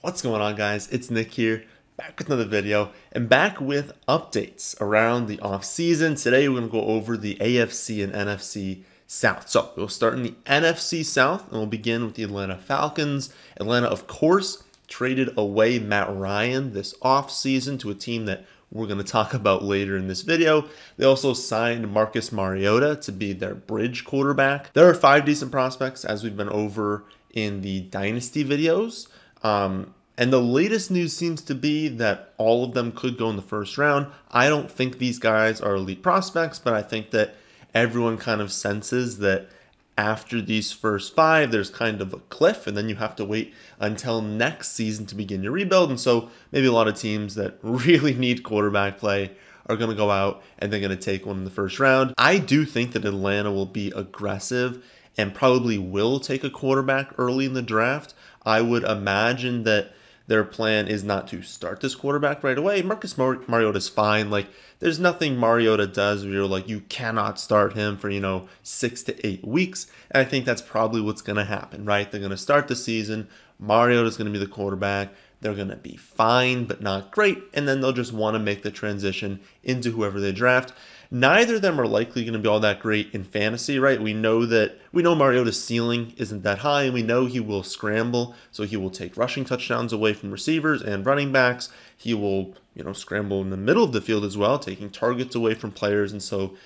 What's going on, guys? It's Nick here, back with another video, and back with updates around the offseason. Today we're going to go over the AFC and NFC South. So we'll start in the NFC South, and we'll begin with the Atlanta Falcons. Atlanta, of course, traded away Matt Ryan this offseason to a team that we're going to talk about later in this video. They also signed Marcus Mariota to be their bridge quarterback. There are 5 decent prospects, as we've been over in the Dynasty videos. And the latest news seems to be that all of them could go in the first round. I don't think these guys are elite prospects, but I think that everyone kind of senses that after these first 5, there's kind of a cliff, and then you have to wait until next season to begin your rebuild. And so maybe a lot of teams that really need quarterback play are going to go out and they're going to take one in the first round. I do think that Atlanta will be aggressive and probably will take a quarterback early in the draft. I would imagine that their plan is not to start this quarterback right away. Marcus Mariota is fine. Like, there's nothing Mariota does where you're like, you cannot start him for, 6 to 8 weeks. And I think that's probably what's going to happen, right? They're going to start the season. Mariota's going to be the quarterback. They're going to be fine, but not great. And then they'll just want to make the transition into whoever they draft. Neither of them are likely going to be all that great in fantasy, right? We know Mariota's ceiling isn't that high, and we know he will scramble, so he will take rushing touchdowns away from receivers and running backs. He will, scramble in the middle of the field as well, taking targets away from players. And so,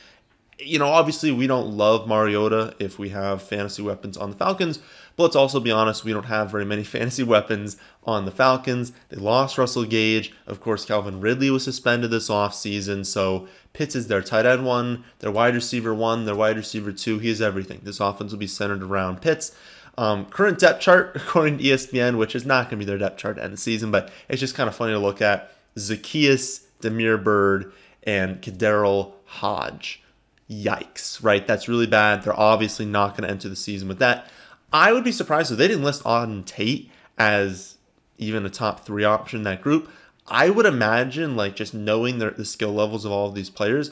obviously we don't love Mariota if we have fantasy weapons on the Falcons, but let's also be honest, we don't have very many fantasy weapons on the Falcons. They lost Russell Gage. Of course, Calvin Ridley was suspended this offseason, so Pitts is their tight end 1, their wide receiver 1, their wide receiver 2. He is everything. This offense will be centered around Pitts. Current depth chart, according to ESPN, which is not going to be their depth chart to end the season, but it's just kind of funny to look at. Zacchaeus, Damiere Byrd, and KhaDarel Hodge. Yikes, right? That's really bad. They're obviously not going to enter the season with that. I would be surprised if they didn't list Auden Tate as even a top 3 option in that group. I would imagine, just knowing the skill levels of all of these players,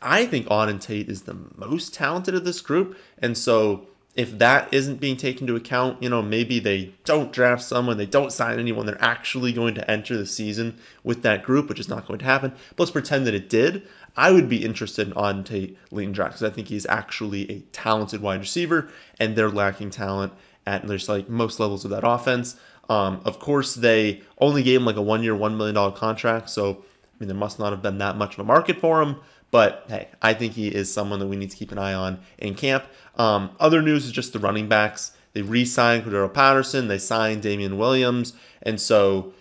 I think Auden Tate is the most talented of this group. And so if that isn't being taken into account, maybe they don't draft someone, they don't sign anyone, they're actually going to enter the season with that group, which is not going to happen. But let's pretend that it did. I would be interested in Auden Tate late in draft because I think he's actually a talented wide receiver, and they're lacking talent at most levels of that offense. Of course, they only gave him a 1-year, $1 million contract, so there must not have been that much of a market for him. But hey, I think he is someone that we need to keep an eye on in camp. Other news is just the running backs. They re-signed Cordarrelle Patterson. They signed Damian Williams. And so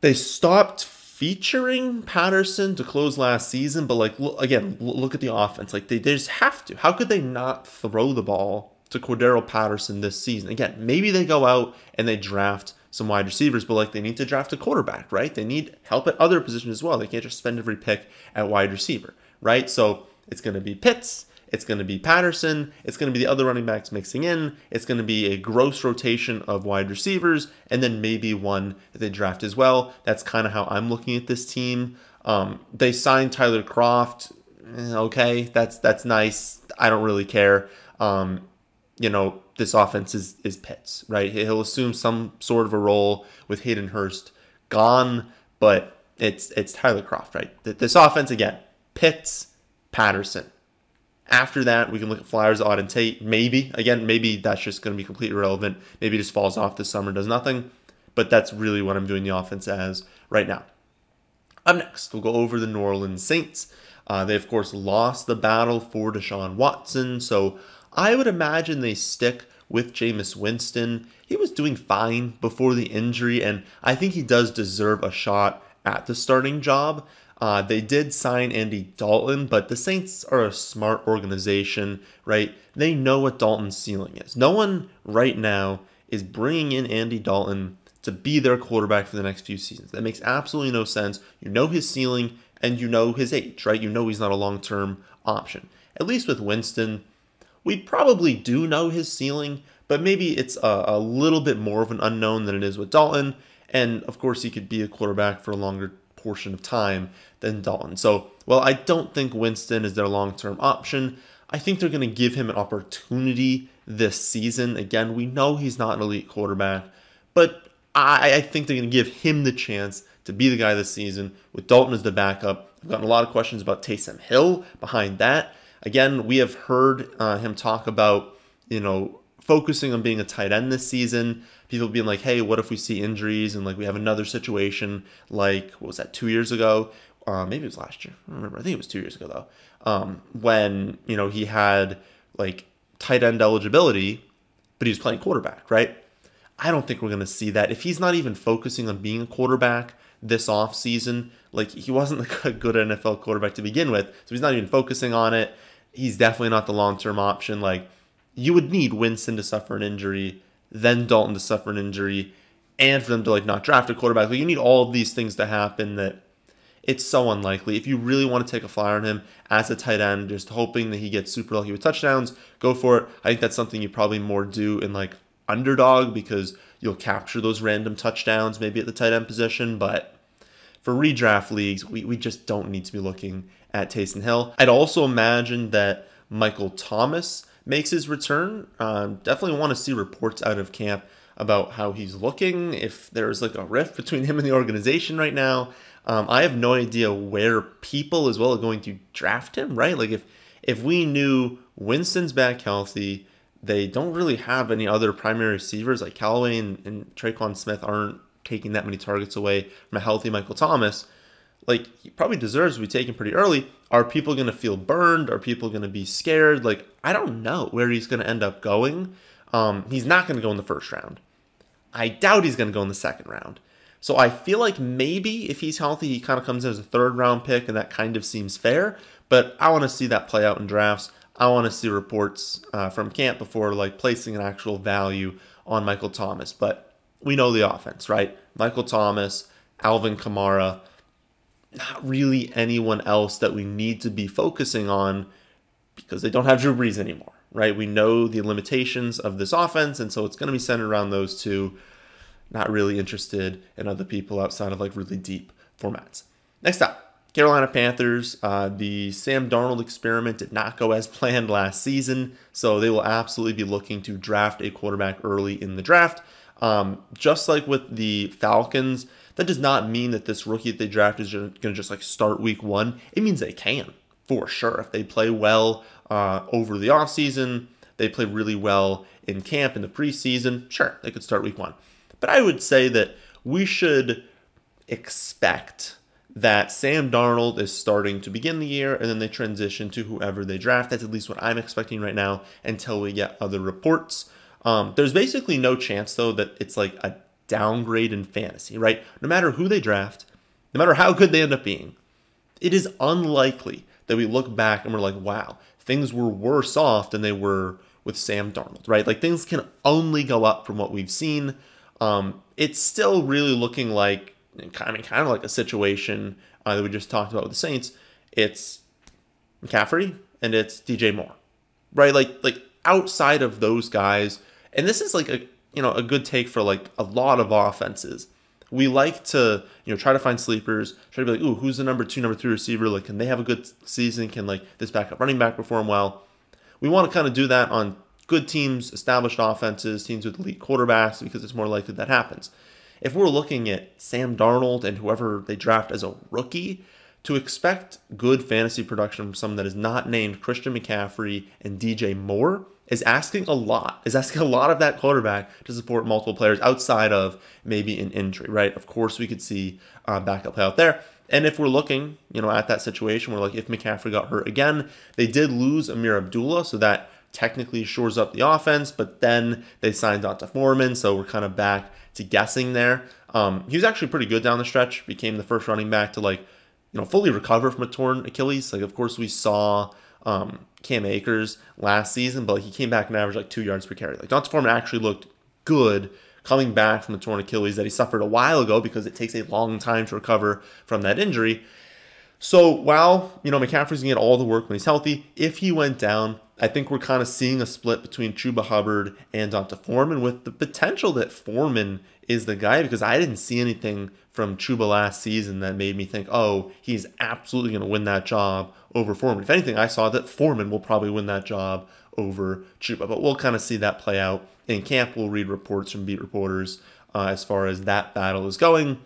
they stopped featuring Patterson to close last season. But look at the offense. They just have to. How could they not throw the ball to Cordarrelle Patterson this season? Again, maybe they go out and they draft some wide receivers, but they need to draft a quarterback, right? They need help at other positions as well. They can't just spend every pick at wide receiver, right? So it's going to be Pitts, it's going to be Patterson, it's going to be the other running backs mixing in, it's going to be a gross rotation of wide receivers, and then maybe one that they draft as well. That's kind of how I'm looking at this team. They signed Tyler Kroft. Okay, that's nice. I don't really care. This offense is Pitts, right? He'll assume some sort of a role with Hayden Hurst gone, but it's Tyler Kroft, right? This offense, again, Pitts, Patterson. After that, we can look at flyers, Auden Tate. Maybe that's just going to be completely irrelevant. Maybe he just falls off this summer, does nothing. But that's really what I'm doing the offense as right now. Up next, we'll go over the New Orleans Saints. They, of course, lost the battle for Deshaun Watson, so I would imagine they stick with Jameis Winston. He was doing fine before the injury, and I think he does deserve a shot at the starting job. They did sign Andy Dalton, but the Saints are a smart organization, right? They know what Dalton's ceiling is. No one right now is bringing in Andy Dalton to be their quarterback for the next few seasons. That makes absolutely no sense. You know his ceiling, and you know his age, right? You know he's not a long-term option. At least with Winston, we probably do know his ceiling, but maybe it's a little bit more of an unknown than it is with Dalton. And of course, he could be a quarterback for a longer portion of time than Dalton. So, I don't think Winston is their long-term option. I think they're going to give him an opportunity this season. Again, we know he's not an elite quarterback, but I think they're going to give him the chance to be the guy this season with Dalton as the backup. I've gotten a lot of questions about Taysom Hill behind that. Again, we have heard him talk about, focusing on being a tight end this season. People being like, hey, what if we see injuries and like we have another situation like, what was that, 2 years ago? Maybe it was last year. I don't remember. I think it was 2 years ago though. When, he had like tight end eligibility, but he was playing quarterback, right? I don't think we're going to see that. If he's not even focusing on being a quarterback this offseason, like he wasn't a good NFL quarterback to begin with, so he's not even focusing on it. He's definitely not the long-term option. Like, you would need Winston to suffer an injury, then Dalton to suffer an injury, and for them to like not draft a quarterback. Like, you need all of these things to happen that it's so unlikely. If you really want to take a flyer on him as a tight end, just hoping that he gets super lucky with touchdowns, go for it. I think that's something you probably more do in like Underdog because you'll capture those random touchdowns maybe at the tight end position. But for redraft leagues, we just don't need to be looking at Taysom Hill. I'd also imagine that Michael Thomas makes his return. Definitely want to see reports out of camp about how he's looking, if there's like a rift between him and the organization right now. I have no idea where people as well are going to draft him, right? Like if we knew Winston's back healthy, they don't really have any other primary receivers, like Callaway and Traquan Smith aren't taking that many targets away from a healthy Michael Thomas. Like, he probably deserves to be taken pretty early. Are people going to feel burned? Are people going to be scared? Like, I don't know where he's going to end up going. He's not going to go in the first round. I doubt he's going to go in the second round. So I feel like maybe if he's healthy, he kind of comes in as a third round pick, and that kind of seems fair. But I want to see that play out in drafts. I want to see reports from camp before like placing an actual value on Michael Thomas. But we know the offense, right? Michael Thomas, Alvin Kamara, not really anyone else that we need to be focusing on because they don't have Drew Brees anymore, right? We know the limitations of this offense, and so it's going to be centered around those two. Not really interested in other people outside of like really deep formats. Next up, Carolina Panthers. The Sam Darnold experiment did not go as planned last season, so they will absolutely be looking to draft a quarterback early in the draft. Just like with the Falcons, that does not mean that this rookie that they draft is going to just like start week one. It means they can, for sure. If they play well over the offseason, they play really well in camp in the preseason, sure, they could start week one. But I would say that we should expect that Sam Darnold is starting to begin the year and then they transition to whoever they draft. That's at least what I'm expecting right now until we get other reports. There's basically no chance, though, that it's like a downgrade in fantasy, right? No matter who they draft, no matter how good they end up being, it is unlikely that we look back and we're like, wow, things were worse off than they were with Sam Darnold, right? Like, things can only go up from what we've seen. It's still really looking like, kind of like a situation that we just talked about with the Saints. It's McCaffrey and it's DJ Moore, right? Like outside of those guys, and this is like a good take for like a lot of offenses. We like to, try to find sleepers, try to be like, ooh, who's the number 2, number 3 receiver? Like, can they have a good season? Can like this backup running back perform well? We want to kind of do that on good teams, established offenses, teams with elite quarterbacks, because it's more likely that happens. If we're looking at Sam Darnold and whoever they draft as a rookie, to expect good fantasy production from someone that is not named Christian McCaffrey and DJ Moore is asking a lot. Is asking a lot of that quarterback to support multiple players outside of maybe an injury, right? Of course, we could see backup play out there. And if we're looking, at that situation where like if McCaffrey got hurt again, they did lose Amir Abdullah, so that technically shores up the offense, but then they signed Donta Foreman, so we're kind of back to guessing there. He was actually pretty good down the stretch, became the first running back to fully recover from a torn Achilles. Like, of course, we saw Cam Akers last season, but he came back and averaged like 2 yards per carry. Like, Donta Foreman actually looked good coming back from the torn Achilles that he suffered a while ago because it takes a long time to recover from that injury. So while, McCaffrey's going to get all the work when he's healthy, if he went down, I think we're kind of seeing a split between Chuba Hubbard and Donta Foreman, with the potential that Foreman is the guy, because I didn't see anything from Chuba last season that made me think, oh, he's absolutely going to win that job over Foreman. If anything, I saw that Foreman will probably win that job over Chuba, but we'll kind of see that play out in camp. We'll read reports from beat reporters as far as that battle is going.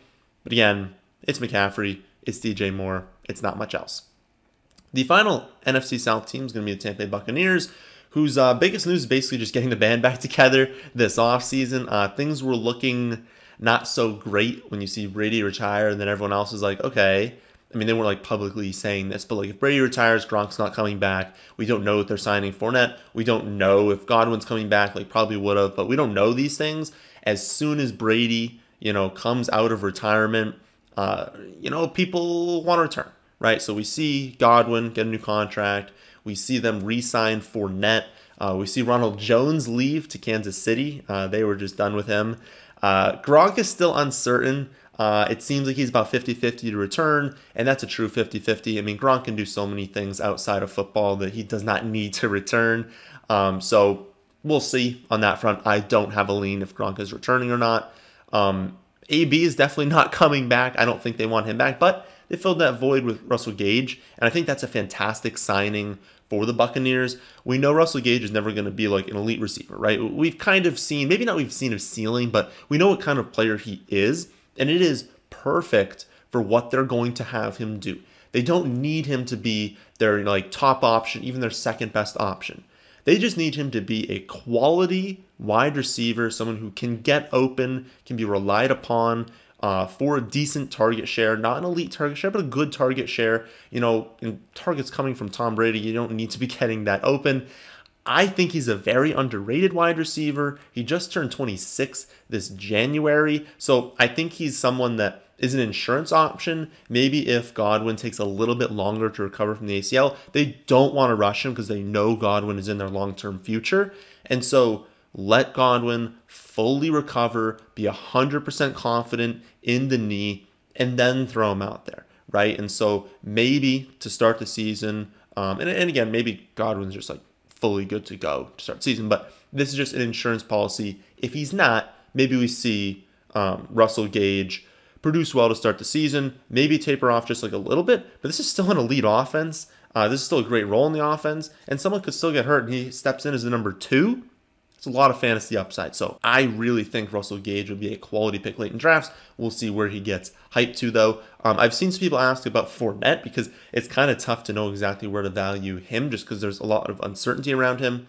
But again, it's McCaffrey, it's DJ Moore, it's not much else. The final NFC South team is going to be the Tampa Bay Buccaneers, whose biggest news is basically just getting the band back together this offseason. Things were looking not so great when you see Brady retire, and then everyone else is like, okay. I mean, they weren't like publicly saying this, but like if Brady retires, Gronk's not coming back. We don't know if they're signing Fournette. We don't know if Godwin's coming back. Like probably would have, but we don't know these things. As soon as Brady, comes out of retirement, people want to return, right? So we see Godwin get a new contract. We see them re-sign Fournette. We see Ronald Jones leave to Kansas City. They were just done with him. Gronk is still uncertain. It seems like he's about 50-50 to return, and that's a true 50-50. I mean, Gronk can do so many things outside of football that he does not need to return. So we'll see on that front. I don't have a lean if Gronk is returning or not. AB is definitely not coming back. I don't think they want him back, but they filled that void with Russell Gage, and I think that's a fantastic signing for the Buccaneers. We know Russell Gage is never going to be like an elite receiver, right? We've kind of seen, maybe not we've seen his ceiling, but we know what kind of player he is, and it is perfect for what they're going to have him do. They don't need him to be their top option, even their second best option. They just need him to be a quality wide receiver, someone who can get open, can be relied upon for a decent target share, not an elite target share, but a good target share. In targets coming from Tom Brady, you don't need to be getting that open. I think he's a very underrated wide receiver. He just turned 26 this January, so I think he's someone that is an insurance option. Maybe if Godwin takes a little bit longer to recover from the ACL, they don't want to rush him because they know Godwin is in their long-term future. And so let Godwin fully recover, be 100% confident in the knee, and then throw him out there, right? And so maybe to start the season, and again, maybe Godwin's just like fully good to go to start the season, but this is just an insurance policy. If he's not, maybe we see Russell Gage produce well to start the season, maybe taper off just like a little bit, but this is still an elite offense. This is still a great role in the offense, and someone could still get hurt, and he steps in as the number 2. It's a lot of fantasy upside. So I really think Russell Gage would be a quality pick late in drafts. We'll see where he gets hyped to, though. I've seen some people ask about Fournette because it's kind of tough to know exactly where to value him just because there's a lot of uncertainty around him.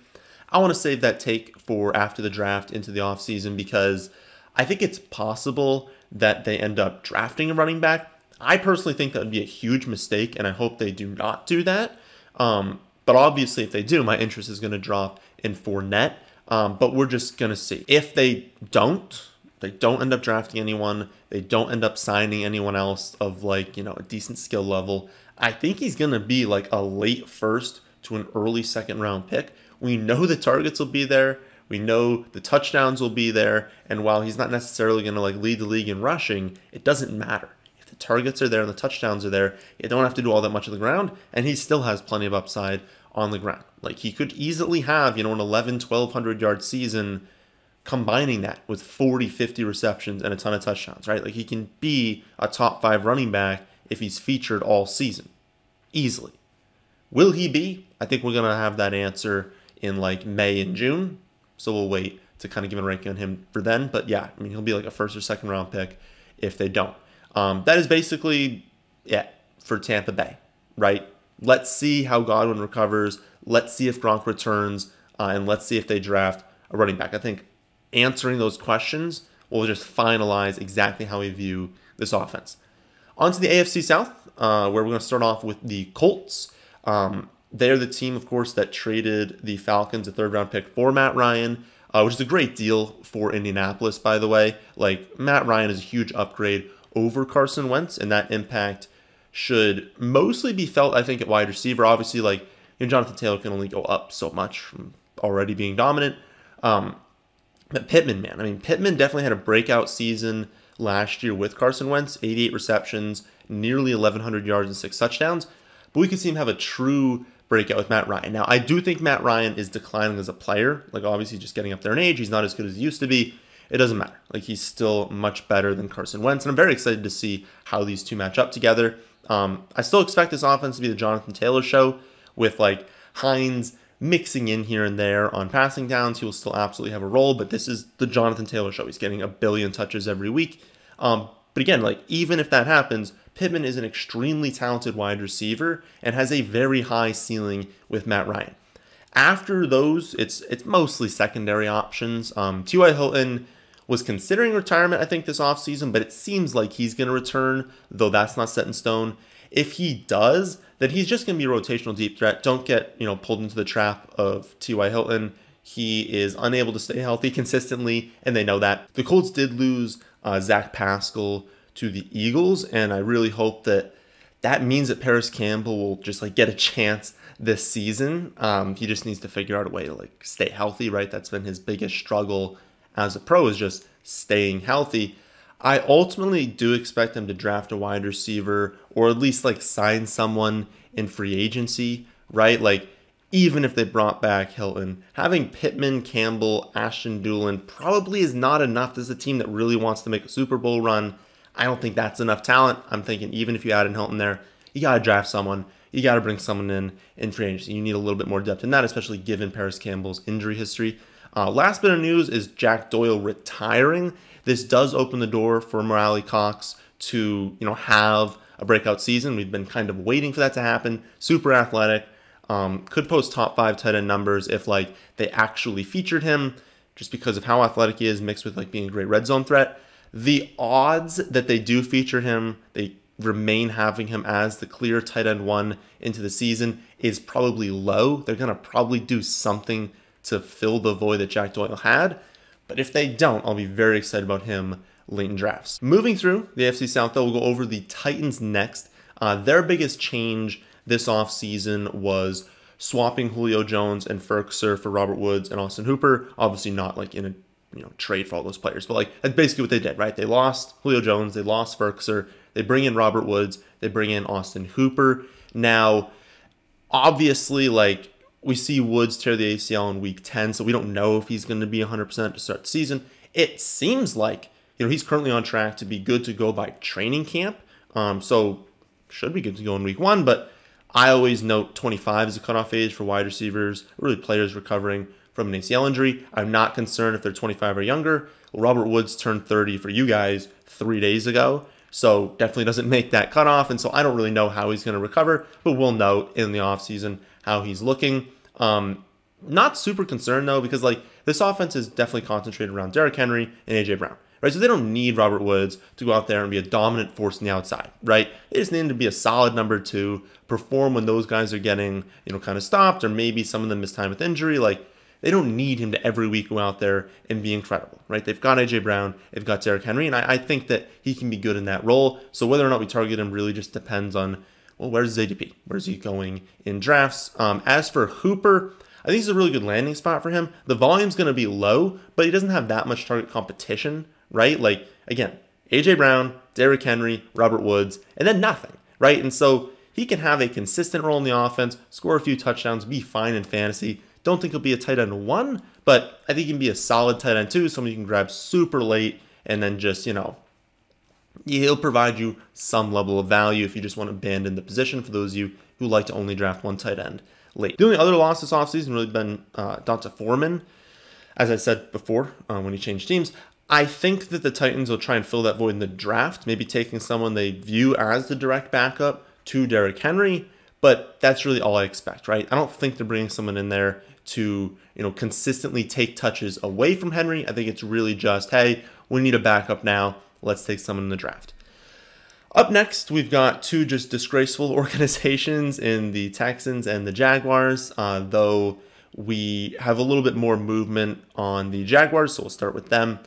I want to save that take for after the draft into the offseason because I think it's possible that they end up drafting a running back. I personally think that would be a huge mistake, and I hope they do not do that. But obviously, if they do, my interest is going to drop in Fournette. But we're just going to see. If they don't end up drafting anyone, they don't end up signing anyone else of a decent skill level, I think he's going to be like a late first to an early second round pick. We know the targets will be there. We know the touchdowns will be there. And while he's not necessarily going to lead the league in rushing, it doesn't matter. If the targets are there and the touchdowns are there, you don't have to do all that much on the ground. And he still has plenty of upside on the ground. He could easily have, an 1,100 yard season, combining that with 40, 50 receptions and a ton of touchdowns, right? He can be a top 5 running back if he's featured all season. Easily. Will he be? I think we're going to have that answer in May and June. So we'll wait to kind of give a ranking on him for then. But yeah, he'll be a first or second round pick if they don't. That is basically it for Tampa Bay, right? Let's see how Godwin recovers. Let's see if Gronk returns. And let's see if they draft a running back. I think answering those questions will just finalize exactly how we view this offense. On to the AFC South, where we're going to start off with the Colts. They're the team, of course, that traded the Falcons a third-round pick for Matt Ryan, which is a great deal for Indianapolis, by the way. Matt Ryan is a huge upgrade over Carson Wentz, and that impact should mostly be felt, I think, at wide receiver. Obviously, Jonathan Taylor can only go up so much from already being dominant. But Pittman, man. Pittman definitely had a breakout season last year with Carson Wentz, 88 receptions, nearly 1,100 yards and 6 touchdowns. But we could see him have a true breakout with Matt Ryan. Now, I do think Matt Ryan is declining as a player. Obviously, just getting up there in age. He's not as good as he used to be. It doesn't matter. He's still much better than Carson Wentz. And I'm very excited to see how these two match up together. I still expect this offense to be the Jonathan Taylor show with Hines, mixing in here and there on passing downs. He will still absolutely have a role, but this is the Jonathan Taylor show. He's getting a billion touches every week. But again, like even if that happens, Pittman is an extremely talented wide receiver and has a very high ceiling with Matt Ryan. After those, it's mostly secondary options. T.Y. Hilton was considering retirement, I think, this offseason, but it seems like he's going to return, though that's not set in stone. If he does, then he's just going to be a rotational deep threat. Don't get, pulled into the trap of T.Y. Hilton. He is unable to stay healthy consistently, and they know that. The Colts did lose Zach Pascal to the Eagles, and I really hope that means that Paris Campbell will just get a chance this season. He just needs to figure out a way to stay healthy, right? That's been his biggest struggle as a pro, is just staying healthy. I ultimately do expect them to draft a wide receiver or at least sign someone in free agency, right? Even if they brought back Hilton, having Pittman, Campbell, Ashton Dulin probably is not enough. This is a team that really wants to make a Super Bowl run. I don't think that's enough talent. I'm thinking even if you add in Hilton there, you got to draft someone. You got to bring someone in free agency. You need a little bit more depth in that, especially given Paris Campbell's injury history. Last bit of news is Jack Doyle retiring. This does open the door for Morale Cox to, have a breakout season. We've been kind of waiting for that to happen. Super athletic. Could post top 5 tight end numbers if they actually featured him, just because of how athletic he is mixed with being a great red zone threat. The odds that they do feature him, they remain having him as the clear tight end 1 into the season, is probably low. They're going to probably do something to fill the void that Jack Doyle had. But if they don't, I'll be very excited about him late in drafts. Moving through the AFC South, though, we'll go over the Titans next. Their biggest change this offseason was swapping Julio Jones and Ferkser for Robert Woods and Austin Hooper. Obviously not in a trade for all those players, but that's basically what they did, right? They lost Julio Jones, they lost Ferkser, they bring in Robert Woods, they bring in Austin Hooper. Now, obviously, we see Woods tear the ACL in week 10, so we don't know if he's going to be 100% to start the season. It seems like, he's currently on track to be good to go by training camp, so should be good to go in week 1, but I always note 25 is a cutoff age for wide receivers, really players recovering from an ACL injury. I'm not concerned if they're 25 or younger. Well, Robert Woods turned 30 for you guys 3 days ago, so definitely doesn't make that cutoff, and so I don't really know how he's going to recover, but we'll note in the offseason how he's looking. Not super concerned, though, because this offense is definitely concentrated around Derrick Henry and A.J. Brown, right? So they don't need Robert Woods to go out there and be a dominant force on the outside, right? They just need him to be a solid number 2, perform when those guys are getting, kind of stopped, or maybe some of them miss time with injury. They don't need him to every week go out there and be incredible, right? They've got A.J. Brown, they've got Derrick Henry, and I think that he can be good in that role. So whether or not we target him really just depends on, well, where's his ADP? Where's he going in drafts? As for Hooper, I think it's a really good landing spot for him. The volume's going to be low, but he doesn't have that much target competition, right? Again, A.J. Brown, Derrick Henry, Robert Woods, and then nothing, right? And so he can have a consistent role in the offense, score a few touchdowns, be fine in fantasy. Don't think he'll be a tight end 1, but I think he can be a solid tight end 2, someone you can grab super late, and then just, he'll provide you some level of value if you just want to abandon the position, for those of you who like to only draft one tight end late. The only other loss this offseason really been Donta Foreman, as I said before, when he changed teams. I think that the Titans will try and fill that void in the draft, maybe taking someone they view as the direct backup to Derrick Henry, but that's really all I expect, right? I don't think they're bringing someone in there to, consistently take touches away from Henry. I think it's really just, hey, we need a backup now. Let's take someone in the draft. Up next, we've got 2 just disgraceful organizations in the Texans and the Jaguars, though we have a little bit more movement on the Jaguars, so we'll start with them.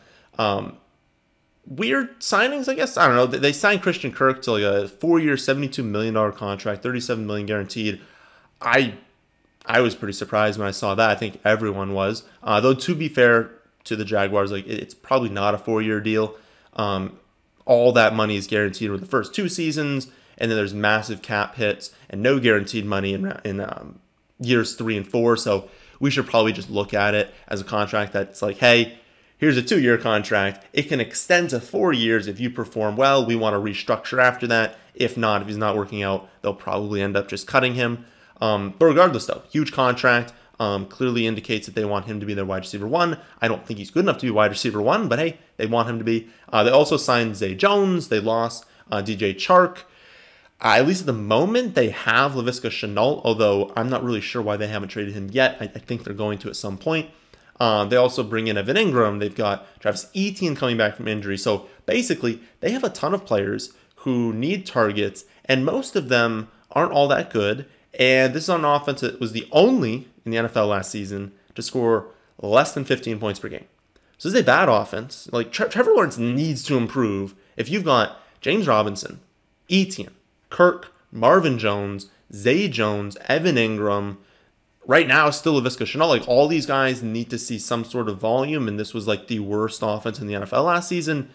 Weird signings, I guess. I don't know. They signed Christian Kirk to a 4-year, $72 million contract, $37 million guaranteed. I was pretty surprised when I saw that. I think everyone was. Though, to be fair to the Jaguars, it's probably not a 4-year deal. All that money is guaranteed for the first 2 seasons, and then there's massive cap hits and no guaranteed money in years 3 and 4. So we should probably just look at it as a contract that's hey, here's a 2-year contract. It can extend to 4 years if you perform well. We want to restructure after that. If not, if he's not working out, they'll probably end up just cutting him. But regardless, though, huge contract. clearly indicates that they want him to be their wide receiver 1. I don't think he's good enough to be wide receiver 1, but hey, they want him to be. They also signed Zay Jones. They lost DJ Chark. At least at the moment, they have Laviska Shenault, although I'm not really sure why they haven't traded him yet. I think they're going to at some point. They also bring in Evan Ingram. They've got Travis Etienne coming back from injury. So basically, they have a ton of players who need targets, and most of them aren't all that good. And this is on an offense that was the only in the NFL last season to score less than 15 points per game. So this is a bad offense. Like Trevor Lawrence needs to improve. If you've got James Robinson, Etienne, Kirk, Marvin Jones, Zay Jones, Evan Ingram, right now still Laviska Shenault, like all these guys need to see some sort of volume, and this was like the worst offense in the NFL last season.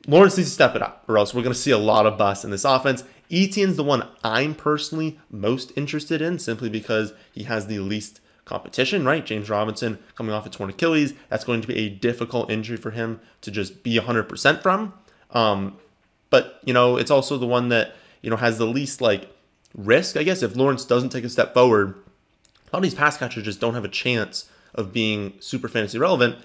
Lawrence needs to step it up, or else we're going to see a lot of busts in this offense. Etienne's the one I'm personally most interested in, simply because he has the least competition, right? James Robinson coming off a torn Achilles. That's going to be a difficult injury for him to just be 100% from. But, it's also the one that, has the least, risk, I guess. If Lawrence doesn't take a step forward, a lot of these pass catchers just don't have a chance of being super fantasy relevant.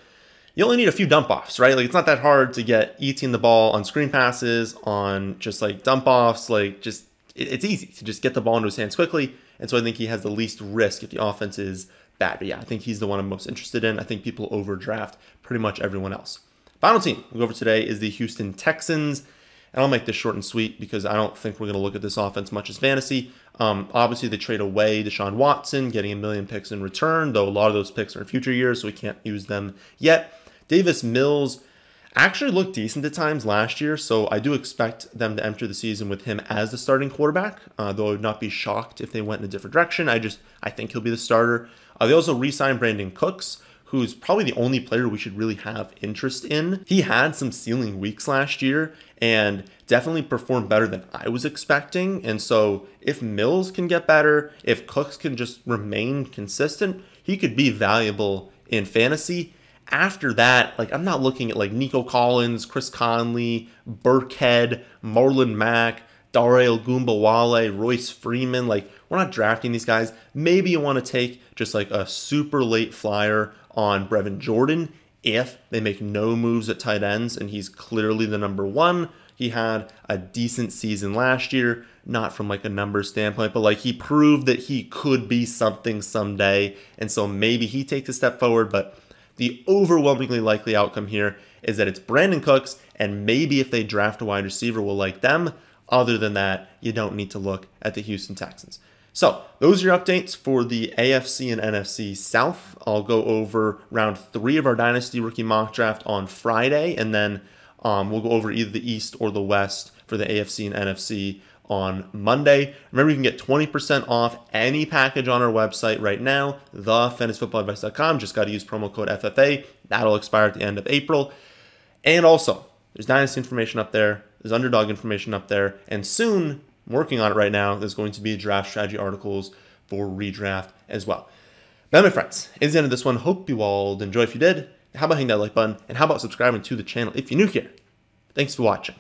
You only need a few dump-offs, right? It's not that hard to get Etienne the ball on screen passes, on just, dump-offs. It's easy to just get the ball into his hands quickly. And so I think he has the least risk if the offense is bad. But yeah, I think he's the one I'm most interested in. I think people overdraft pretty much everyone else. Final team we'll go over today is the Houston Texans. And I'll make this short and sweet because I don't think we're going to look at this offense much as fantasy. Obviously, they trade away Deshaun Watson, getting 1 million picks in return, though a lot of those picks are in future years, so we can't use them yet. Davis Mills actually looked decent at times last year, so I do expect them to enter the season with him as the starting quarterback, though I would not be shocked if they went in a different direction. I think he'll be the starter. They also re-signed Brandon Cooks, who's probably the only player we should really have interest in. He had some ceiling weeks last year and definitely performed better than I was expecting. And so if Mills can get better, if Cooks can just remain consistent, he could be valuable in fantasy. After that, I'm not looking at Nico Collins, Chris Conley, Burkhead, Marlon Mack, Dare Ogunbowale, Royce Freeman. We're not drafting these guys. Maybe you want to take just a super late flyer on Brevin Jordan if they make no moves at tight ends and he's clearly the number 1. He had a decent season last year, not from a numbers standpoint, but he proved that he could be something someday. And so maybe he takes a step forward, but the overwhelmingly likely outcome here is that it's Brandon Cooks, and maybe if they draft a wide receiver, we'll like them. Other than that, you don't need to look at the Houston Texans. So those are your updates for the AFC and NFC South. I'll go over round 3 of our Dynasty Rookie Mock Draft on Friday, and then we'll go over either the East or the West for the AFC and NFC on Monday. Remember, you can get 20% off any package on our website right now, thefantasyfootballadvice.com. Just got to use promo code FFA. That'll expire at the end of April. And also, there's Dynasty information up there. There's Underdog information up there. And soon, I'm working on it right now, there's going to be draft strategy articles for redraft as well. But my friends, it's the end of this one. Hope you all enjoy. If you did, how about hitting that like button? And how about subscribing to the channel if you're new here? Thanks for watching.